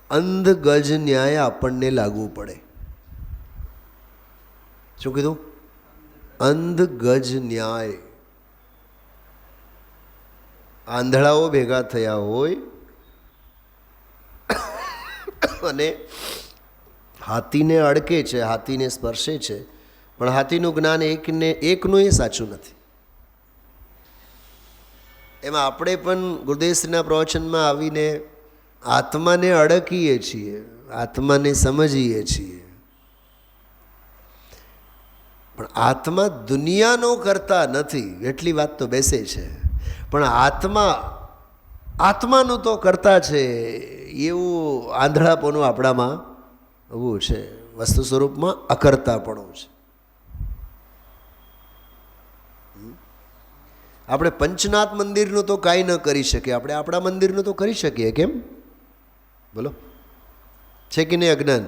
અંધ ગજ ન્યાય આપણને લાગવું પડે. શું કીધું? અંધ ગજ ન્યાય. આંધળાઓ ભેગા થયા હોય અને હાથીને અડકે છે, હાથીને સ્પર્શે છે, પણ હાથીનું જ્ઞાન એકનું એ સાચું નથી. એમાં આપણે પણ ગુરુદેવશ્રીના પ્રવચનમાં આવીને આત્માને અડકીએ છીએ, આત્માને સમજીએ છીએ. પણ આત્મા દુનિયાનો કરતા નથી એટલી વાત તો બેસે છે, પણ આત્માનું તો કરતા છે એવું આંધળાપણું આપણામાં ઊભું છે. વસ્તુ સ્વરૂપમાં અકર્તાપણું છે. આપણે પંચનાથ મંદિરનું તો કાંઈ ન કરી શકીએ, આપણે આપણા મંદિરનું તો કરી શકીએ. કેમ બોલો? છે કે નહીં અજ્ઞાન?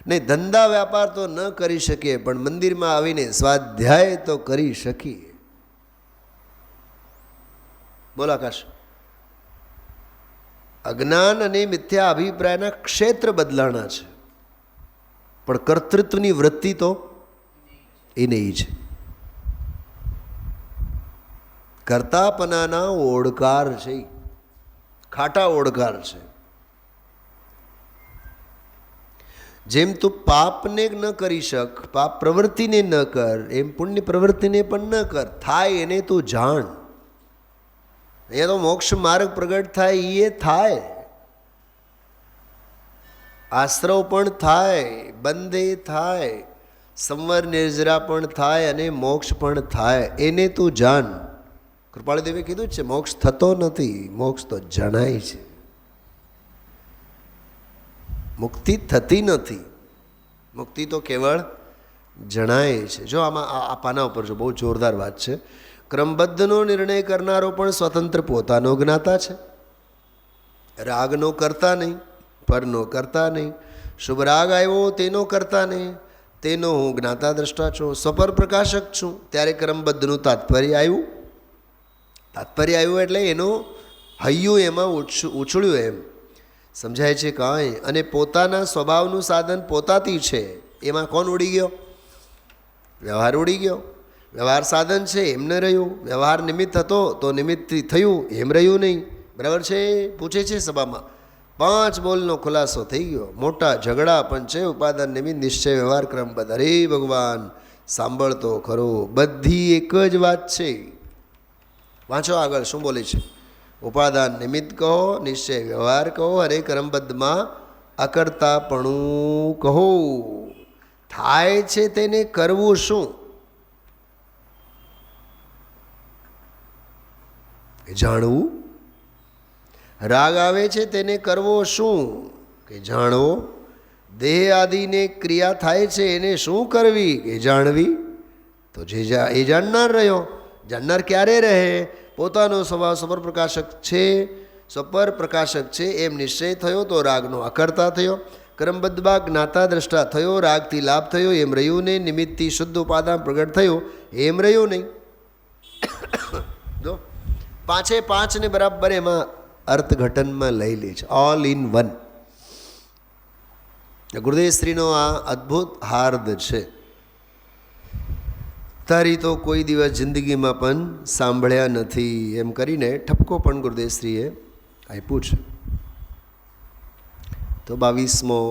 નહીં, ધંધા વ્યાપાર તો ન કરી શકીએ, પણ મંદિરમાં આવીને સ્વાધ્યાય તો કરી શકીએ. બોલો આકાશ. અજ્ઞાન અને મિથ્યા અભિપ્રાયના ક્ષેત્ર બદલાણા છે, પણ કર્તૃત્વની વૃત્તિ તો એ નહીં છે. કર્તાપનાના ઓડકાર છે, ખાટા ઓડકાર છે. જેમ તું પાપને ન કરી શક, પાપ પ્રવૃત્તિને ન કર, એમ પુણ્ય પ્રવૃત્તિને પણ ન કર. થાય એને તું જાણ. અહીંયા તો મોક્ષ માર્ગ પ્રગટ થાય એ થાય, આશ્રવ પણ થાય, બંધે થાય, સંવર નિર્જરા પણ થાય અને મોક્ષ પણ થાય. એને તું જાણ. કૃપાળદેવે કીધું છે મોક્ષ થતો નથી, મોક્ષ તો જણાય છે. મુક્તિ થતી નથી, મુક્તિ તો કેવળ જણાય છે. જો આમાં આ પાના ઉપર જો બહુ જોરદાર વાત છે. ક્રમબદ્ધનો નિર્ણય કરનારો પણ સ્વતંત્ર પોતાનો જ્ઞાતા છે. રાગનો કરતા નહીં, પરનો કરતા નહીં. શુભ રાગ આવ્યો તેનો કરતા નહીં, તેનો હું જ્ઞાતા દ્રષ્ટા છું, સ્વપર પ્રકાશક છું. ત્યારે ક્રમબદ્ધનું તાત્પર્ય આવ્યું. તાત્પર્ય આવ્યું એટલે એનું હૈયું એમાં ઉછળ્યું, એમ સમજાય છે કાંઈ. અને પોતાના સ્વભાવનું સાધન પોતાથી છે, એમાં કોણ ઉડી ગયો? વ્યવહાર ઉડી ગયો. વ્યવહાર સાધન છે એમ ન રહ્યું, વ્યવહાર નિમિત્ત હતો તો નિમિત્તથી થયું એમ રહ્યું નહીં. બરાબર છે? પૂછે છે સભામાં. 5 બોલનો ખુલાસો થઈ ગયો. મોટા ઝઘડા પણ છે, ઉપાદાન નિમિત્ત નિશ્ચય વ્યવહાર ક્રમબદ્ધ. અરે ભગવાન, સાંભળતો ખરો, બધી એક જ વાત છે. વાંચો આગળ શું બોલે છે. ઉપાદાન નિમિત્ત કહો, નિશ્ચય વ્યવહાર કહો, અરે ક્રમબદ્ધમાં અકર્તાપણું કહો. થાય છે તેને કરવું શું? જાણવું. રાગ આવે છે તેને કરવો શું? કે જાણવો. દેહ આદિને ક્રિયા થાય છે એને શું કરવી? કે જાણવી. તો એ જાણનાર રહ્યો. જાણનાર ક્યારે રહે? પોતાનો સ્વભાવ સ્વપર પ્રકાશક છે, સ્વપર પ્રકાશક છે એમ નિશ્ચય થયો તો રાગનો અકર્તા થયો. ક્રમબદ્ધમાં જ્ઞાતા દ્રષ્ટા થયો, રાગથી લાભ થયો એમ રહ્યું નહીં. નિમિત્તથી શુદ્ધ ઉપાદાન પ્રગટ થયો એમ રહ્યું નહીં. જો 5 ને બરાબર એમાં અર્થઘટનમાં લઈ લે છે, ઓલ ઇન વન. ગુરુદેવ શ્રીનો આ અદ્ભુત હાર્દ છે. તારી તો કોઈ દિવસ જિંદગીમાં પણ સાંભળ્યા નથી એમ કરીને ઠપકો પણ ગુરુદેવશ્રીએ આપ્યું છે. તો 22મો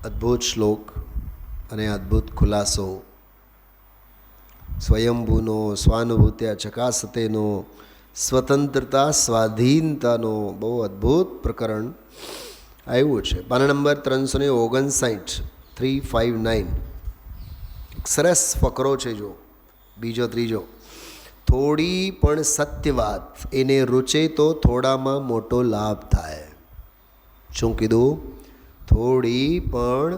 અદ્ભુત શ્લોક અને અદ્ભુત ખુલાસો સ્વયંભૂનો, સ્વાનુભૂત્યા ચકાસતેનો, સ્વતંત્રતા સ્વાધીનતાનો બહુ અદ્ભુત પ્રકરણ આવ્યું છે. પાના નંબર 359, 359. સરસ ફકરો છે. જો બીજો ત્રીજો. થોડી પણ સત્ય વાત એને રૂચે તો થોડામાં મોટો લાભ થાય. શું કીધું? થોડી પણ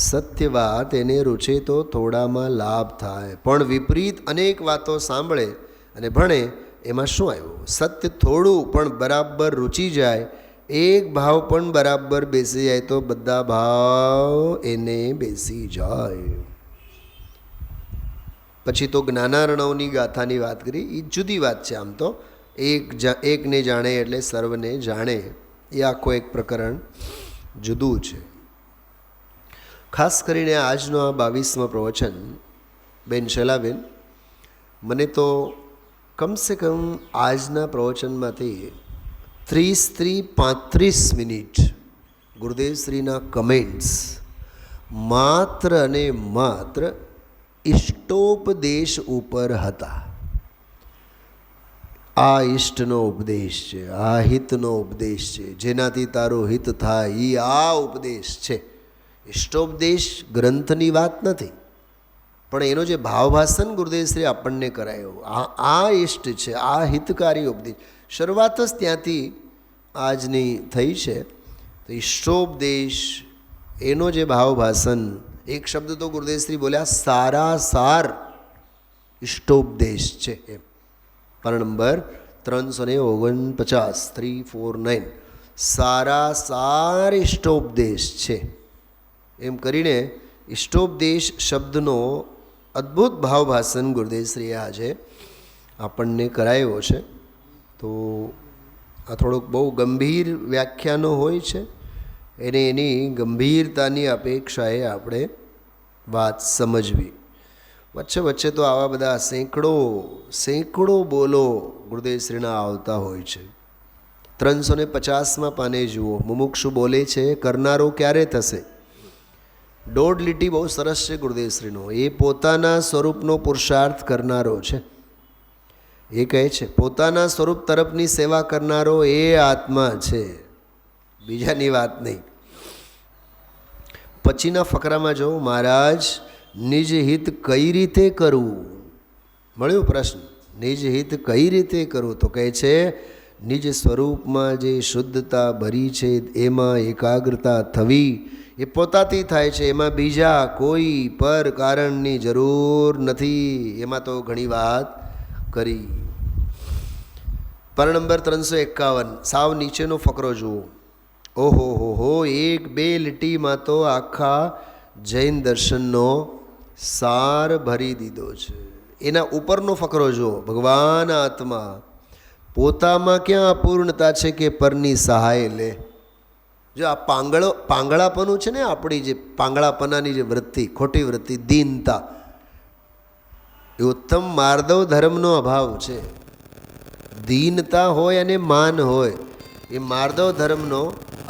સત્ય વાત એને રૂચે તો થોડામાં લાભ થાય, પણ વિપરીત અનેક વાતો સાંભળે અને ભણે એમાં શું આવ્યું? સત્ય થોડું પણ બરાબર રૂચી જાય, એક ભાવ પણ બરાબર બેસી જાય તો બધા ભાવ એને બેસી જાય. પછી તો જ્ઞાનાર્ણવની ગાથાની વાત કરી, એ જુદી વાત છે. આમ તો એકને જાણે એટલે સર્વને જાણે, એ આખો એક પ્રકરણ જુદું છે. ખાસ કરીને આજનો આ 22મા પ્રવચન બેન શૈલાબેન, મને તો કમસે કમ આજના પ્રવચનમાંથી 30-35 મિનિટ ગુરુદેવશ્રીના કમેન્ટ્સ માત્ર અને માત્ર ઇષ્ટોપદેશ ઉપર હતા. આ ઇષ્ટનો ઉપદેશ છે, આ હિતનો ઉપદેશ છે, જેનાથી તારું હિત થાય એ આ ઉપદેશ છે. ઇષ્ટોપદેશ ગ્રંથની વાત નથી, પણ એનો જે ભાવભાષણ ગુરુદેવશ્રી આપણને કરાયો, આ ઇષ્ટ છે, આ હિતકારી ઉપદેશ. શરૂઆત જ ત્યાંથી આજની થઈ છે. તો ઇષ્ટોપદેશ એનો જે ભાવભાષણ, એક શબ્દ તો ગુરુદેવશ્રી બોલ્યા સારાસાર ઇષ્ટોપદેશ છે એમ. પાના નંબર 349, 349, સારાસાર ઇષ્ટોપદેશ છે એમ કરીને ઇષ્ટોપદેશ શબ્દનો અદ્ભુત ભાવભાષણ ગુરુદેવશ્રીએ આજે આપણને કરાયો છે. તો આ થોડુંક બહુ ગંભીર વ્યાખ્યાનો હોય છે, એને એની ગંભીરતાની અપેક્ષાએ આપણે વાત સમજવી. વચ્ચે વચ્ચે તો આવા બધા સેંકડો બોલો ગુરુદેવશ્રીના આવતા હોય છે. 350માં પાને જુઓ, મુમુક્ષુ બોલે છે કરનારો ક્યારે થશે. 1.5 લીટી બહુ સરસ છે ગુરુદેવશ્રીનો. એ પોતાના સ્વરૂપનો પુરુષાર્થ કરનારો છે. એ કહે છે પોતાના સ્વરૂપ તરફની સેવા કરનારો એ આત્મા છે, બીજાની વાત નહીં. પછીના ફકરામાં જો મહારાજ નિજ હિત કઈ રીતે કરવું, મળ્યો પ્રશ્ન. નિજ હિત કઈ રીતે કરવું? તો કહે છે નિજ સ્વરૂપમાં જે શુદ્ધતા ભરી છે એમાં એકાગ્રતા થવી એ પોતાથી થાય છે. એમાં બીજા કોઈ પર કારણની જરૂર નથી. એમાં તો ઘણી વાત કરી. પાના નંબર 351, સાવ નીચેનો ફકરો જુઓ. ઓહો હો, 1-2 લીટીમાં તો આખા જૈન દર્શનનો સાર ભરી દીધો છે. એના ઉપરનો ફકરો જુઓ. ભગવાન આત્મા પોતામાં ક્યાં અપૂર્ણતા છે કે પરની સહાય લે. જો આ પાંગળાપનું છે ને, આપણી જે પાંગળાપનાની જે વૃત્તિ, ખોટી વૃત્તિ, દીનતા, એ ઉત્તમ માર્દવ ધર્મનો અભાવ છે. દીનતા હોય અને માન હોય, એ માર્દવ ધર્મનો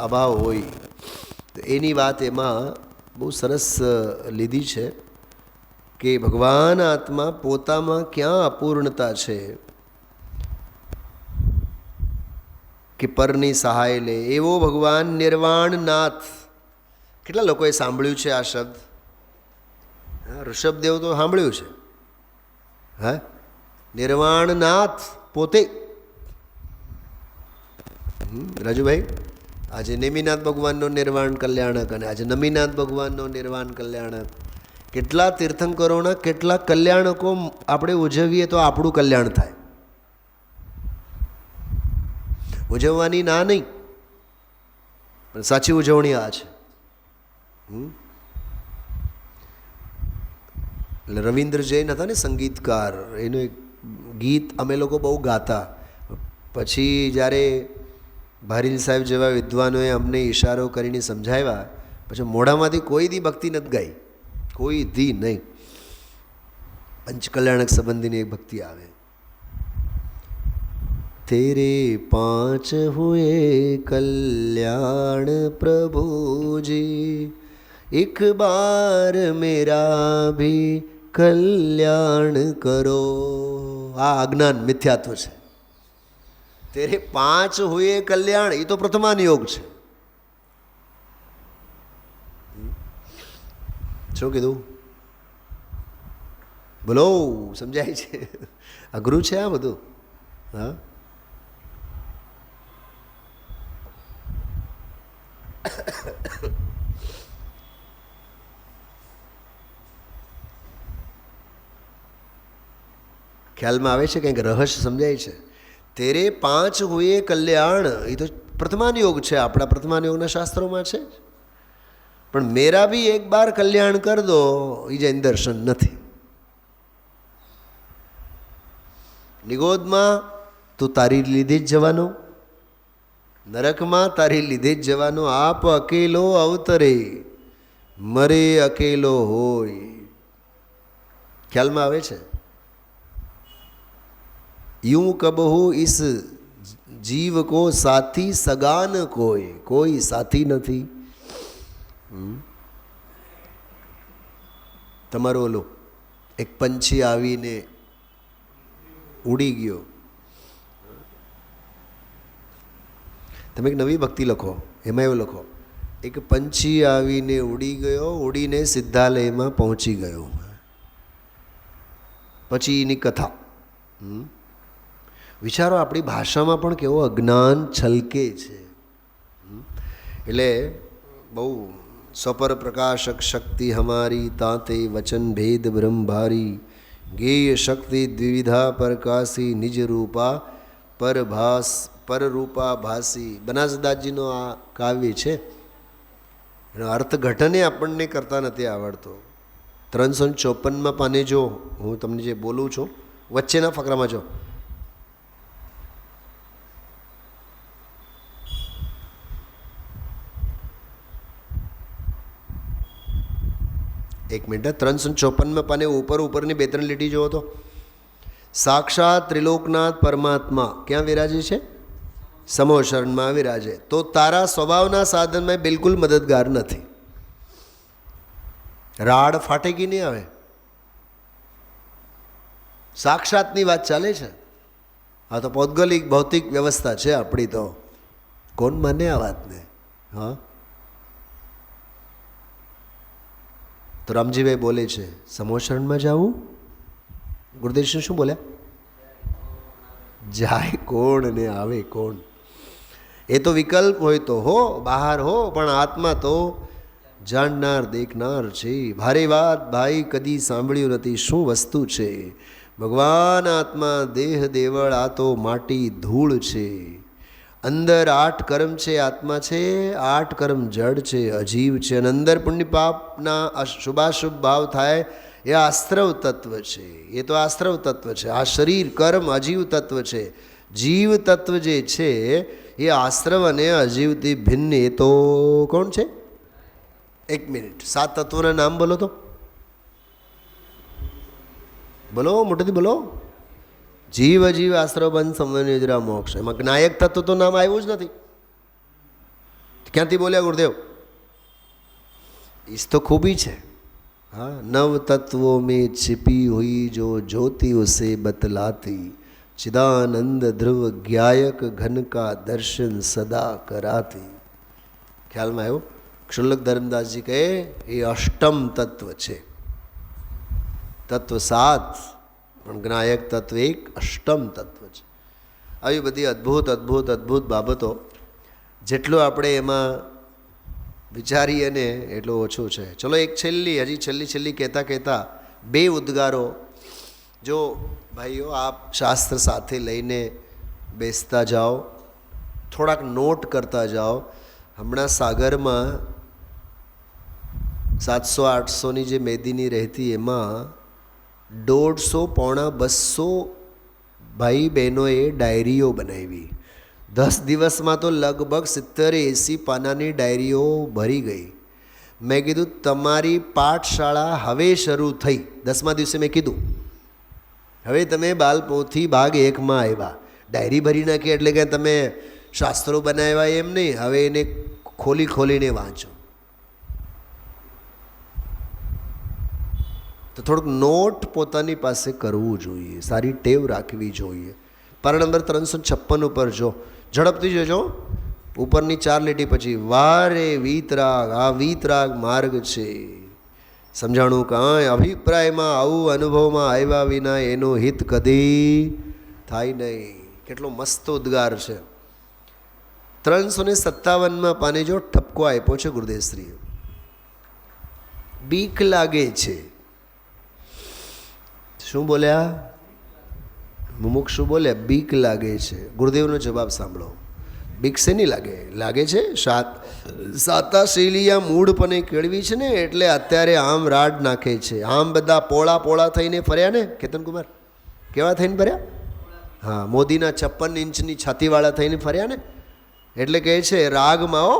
અભાવ હોય. તો એની વાત એમાં બહુ સરસ લીધી છે કે ભગવાન આત્મા પોતામાં ક્યાં અપૂર્ણતા છે કે પરની સહાય લે. એવો ભગવાન નિર્વાણનાથ. કેટલા લોકોએ સાંભળ્યું છે આ શબ્દ? ઋષભદેવ તો સાંભળ્યું છે. હા, નિર્વાણનાથ પોતે. રાજુભાઈ, આજે નેમિનાથ ભગવાનનો નિર્વાણ કલ્યાણક અને આજે નમીનાથ ભગવાનનો નિર્વાણ કલ્યાણક. કેટલા તીર્થંકરોના કેટલા કલ્યાણકો આપણે ઉજવીએ તો આપણું કલ્યાણ થાય. ઉજવવાની ના નહીં, પણ સાચી ઉજવણી આ છે. એટલે રવિન્દ્ર જૈન હતા ને, સંગીતકાર, એનું એક ગીત અમે લોકો બહુ ગાતા. પછી જ્યારે ભારીલ સાહેબ જેવા વિદ્વાનોએ અમને ઈશારો કરીને સમજાવ્યા, પછી મોઢામાંથી કોઈ દી ભક્તિ નથી ગાઈ, કોઈ દી નહીં. પંચકલ્યાણક સંબંધીની એક ભક્તિ આવે. तेरे 5 हुए कल्याण प्रभु जी, एक बार मेरा भी कल्याण करो. આ અજ્ઞાન મિથ્યાત્વ છે. તેરે 5 હુએ કલ્યાણ, એ તો પ્રથમાન યોગ છે. શું કીધું? બોલો, સમજાય છે? અઘરું છે આ બધું. હા, ખ્યાલમાં આવે છે? કંઈક રહસ્ય સમજાય છે? તેરે 5 હુએ કલ્યાણ, એ તો પ્રથમાન યોગ છે, આપણા પ્રથમાન યોગના શાસ્ત્રોમાં છે. પણ મેરા બી એક બાર કલ્યાણ કર દો, એ જૈન દર્શન નથી. નિગોદમાં તું તારી લીધે જ જવાનો, નરકમાં તારી લીધે જ જવાનો. આપ અકેલો અવતરે, મરે અકેલો હોય. ખ્યાલમાં આવે છે? यूं कबहू इस जीव को साथी सगान कोई साथी નથી. તમારો ઓલો એક પંછી આવીને ઉડી ગયો. તમે એક નવી ભક્તિ લખો, એમાં એવું લખો, એક પંછી આવીને ઉડી ગયો, ઉડીને સિદ્ધાલયમાં પહોંચી ગયો. પછી એની કથા. વિચારો આપણી ભાષામાં પણ કેવો અજ્ઞાન છલકે છે. એટલે બહુ સ્વપર પ્રકાશક શક્તિ હમારી તાતે વચન ભેદ બ્રહ્મભારી ગેય શક્તિ દ્વિવિધા પરકાશી નિજ રૂપા પરરૂપા ભાસી. બનાસદાસજીનો આ કાવ્ય છે. એનો અર્થઘટને આપણને કરતા નથી આવડતો. 354 પાને જો હું તમને જે બોલું છું વચ્ચેના ફકરામાં જો, એક મિનિટ, 354 પાને ઉપરની 2-3 લીટી જોવો તો સાક્ષાત ત્રિલોકનાથ પરમાત્મા ક્યાં વિરાજે છે? સમોશરણમાં વિરાજે. તો તારા સ્વભાવના સાધનમાં બિલકુલ મદદગાર નથી. રાડ ફાટે કે નહીં આવે? સાક્ષાતની વાત ચાલે છે. આ તો પૌદ્ગલિક ભૌતિક વ્યવસ્થા છે આપણી. તો કોણ માને આ વાતને? હા, તો રામજીભાઈ બોલે છે સમોશરણમાં જાવું. ગુરુદેવ શું બોલ્યા? જાય કોણ ને આવે કોણ? એ તો વિકલ્પ હોય તો હો, બહાર હો, પણ આત્મા તો જાણનાર દેખનાર છે. ભારે વાત ભાઈ કદી સાંભળ્યું નથી, શું વસ્તુ છે ભગવાન આત્મા? દેહ દેવળ આ તો માટી ધૂળ છે. અંદર 8 કર્મ છે, આત્મા છે 8 કર્મ જડ છે, અજીવ છે. અને અંદર પુણ્ય પાપના શુભાશુભ ભાવ થાય એ આસ્ત્રવ તત્વ છે. એ તો આસ્ત્રવ તત્વ છે. આ શરીર કર્મ અજીવ તત્વ છે. જીવ તત્વ જે છે એ આસ્ત્રવ અને અજીવથી ભિન્ન. એ તો કોણ છે? 1 મિનિટ, 7 તત્વોના નામ બોલો તો. બોલો, મોટેથી બોલો. જીવ અજીવ આશ્રવ બંધ સંવન નિદ્રા મોક્ષ. એમાં જ્ઞાયક તત્વ તો નામ આવ્યું જ નથી. ક્યાંથી બોલ્યા ગુરુદેવ? ઈસ તો ખૂબી છે. हाँ, नव तत्वों में छिपी हुई जो ज्योति उसे बतलाती, चिदानंद ध्रुव ज्ञायक घन का दर्शन सदा कराती. ખ્યાલમાં આવ્યો? ક્ષુલ્લક ધર્મદાસજી કહે એ અષ્ટમ તત્વ છે. તત્વ 7 પણ જ્ઞાયક તત્વ 1 અષ્ટમ તત્વ છે. આવી બધી અદ્ભુત અદ્ભુત અદ્ભુત બાબતો જેટલું આપણે એમાં વિચારીએ ને એટલું ઓછું છે. ચલો એક છેલ્લી કહેતા 2 ઉદ્ગારો જો ભાઈઓ આપ શાસ્ત્ર સાથે લઈને બેસતા જાઓ, થોડાક નોટ કરતા જાઓ. હમણાં સાગરમાં 700-800ની જે મેદીની રહેતી એમાં 150-200 ભાઈ બહેનોએ ડાયરીઓ બનાવી. 10 દિવસમાં તો લગભગ 70-80 પાનાની ડાયરીઓ ભરી ગઈ. મેં કીધું તમારી પાઠશાળા હવે શરૂ થઈ. 10મા દિવસે મેં કીધું હવે તમે બાલપોથી ભાગ 1માં આવ્યા, ડાયરી ભરી નાખી એટલે કે તમે શાસ્ત્રો બનાવ્યા એમ નહીં. હવે એને ખોલીને વાંચો. તો થોડુંક નોટ પોતાની પાસે કરવું જોઈએ, સારી ટેવ રાખવી જોઈએ. પાના નંબર 356 ઉપર જો, ઝડપથી જોજો. ઉપરની 4 લીટી પછી વારે વીતરાગ, આ વીતરાગ માર્ગ છે. સમજાણું કાંઈ અભિપ્રાયમાં આવું અનુભવમાં આવ્યા વિના એનો હિત કદી થાય નહીં. કેટલો મસ્ત ઉદ્ગાર છે. 357માં પાને જો ઠપકો આપ્યો છે ગુરુદેવશ્રીએ. બીક લાગે છે. શું બોલ્યા? મુમુક્ષુ બોલ્યા બીક લાગે છે. ગુરુદેવનો જવાબ સાંભળો. બીક શેની લાગે? લાગે છે સાતા શૈલિયા મૂળપણે કેળવી છે ને એટલે અત્યારે આમ રાડ નાખે છે. આમ બધા પોળા થઈને ફર્યા ને કેતનકુમાર, કેવા થઈને ફર્યા? હા, મોદીના 56 ઇંચની છાતીવાળા થઈને ફર્યા ને એટલે કહે છે રાગમાં હો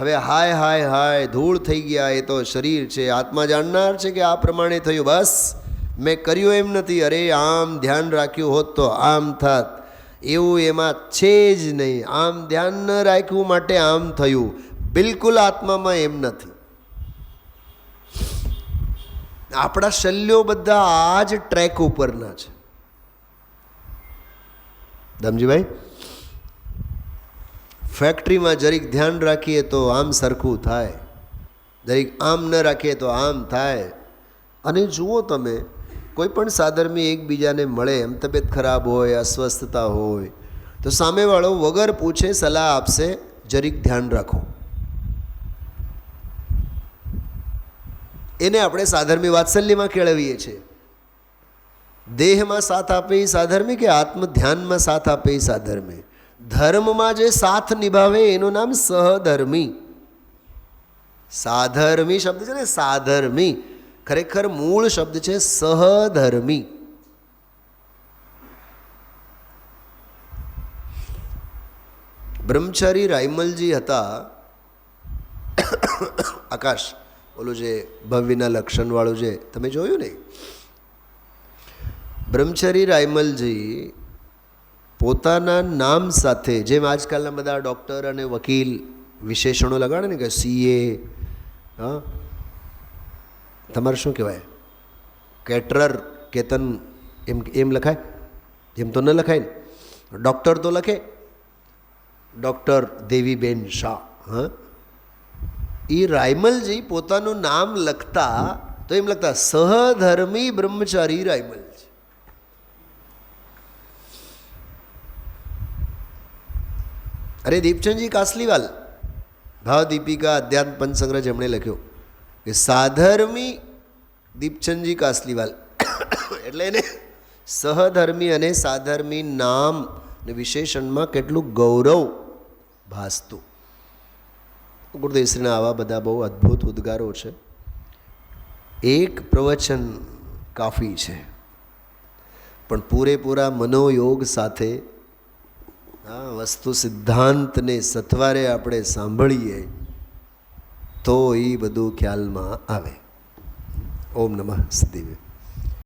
હવે હાય હાય હાય ધૂળ થઈ ગયા. એ તો શરીર છે, આત્મા જાણનાર છે કે આ પ્રમાણે થયું. બસ મેં કર્યું એમ નથી. અરે આમ ધ્યાન રાખ્યું હોત તો આમ થાત. એવું એમાં છે જ નહીં. આમ ધ્યાન ન રાખ્યું માટે આમ થયું. બિલકુલ આત્મામાં એમ નથી. આપણા શલ્યો બધા આ જ ટ્રેક ઉપરના છે. દમજીભાઈ, ફેક્ટરીમાં જરીક ધ્યાન રાખીએ તો આમ સરખું થાય, જરીક આમ ન રાખીએ તો આમ થાય. અને જુઓ તમે કોઈ પણ સાધર્મી એકબીજાને મળે, એમ તબિયત ખરાબ હોય, અસ્વસ્થતા હોય, તો સામેવાળો વગર પૂછે સલાહ આપશે, જરીક ધ્યાન રાખો. એને આપણે સાધર્મી વાત્સલ્યમાં કેળવીએ છીએ. દેહમાં સાથ આપે એ સાધર્મી કે આત્મ ધ્યાનમાં સાથ આપે એ સાધર્મી? ધર્મમાં જે સાથ નિભાવે એનું નામ સહધર્મી. સાધર્મી શબ્દ છે ને, સાધર્મી ખરેખર મૂળ શબ્દ છે સહધર્મી. બ્રહ્મચારી રાયમલજી હતા. આકાશ, ઓલું જે ભવ્યના લક્ષણવાળું છે, તમે જોયું ને? બ્રહ્મચારી રાયમલજી પોતાના નામ સાથે, જેમ આજકાલના બધા ડૉક્ટર અને વકીલ વિશેષણો લગાડે ને કે CA, હા, તમારે શું કહેવાય, કેટરર, કેતન, એમ લખાય? એમ તો ન લખાય ને. ડૉક્ટર તો લખે, ડૉક્ટર દેવીબેન શાહ. હા, એ રાયમલજી પોતાનું નામ લખતા તો એમ લખતા સહધર્મી બ્રહ્મચારી રાયમલજી. અરે દીપચંદજી કાસલીવાલ, ભાવ દીપિકા અધ્યાત્મ પંચસંગ્રહ જેમણે લખ્યો કે સાધર્મી દીપચંદજી કાસલીવાલ, એટલે એને સહધર્મી અને સાધર્મી નામ ને વિશેષણમાં કેટલું ગૌરવ ભાસતું. ગુરુદેવશ્રીના આવા બધા બહુ અદ્ભુત ઉદ્ગારો છે. એક પ્રવચન કાફી છે, પણ પૂરેપૂરા મનોયોગ સાથે વસ્તુ સિદ્ધાંતને સથવારે આપણે સાંભળીએ તો એ બધું ખ્યાલમાં આવે. ઓમ નમઃ સિદ્ધિવે.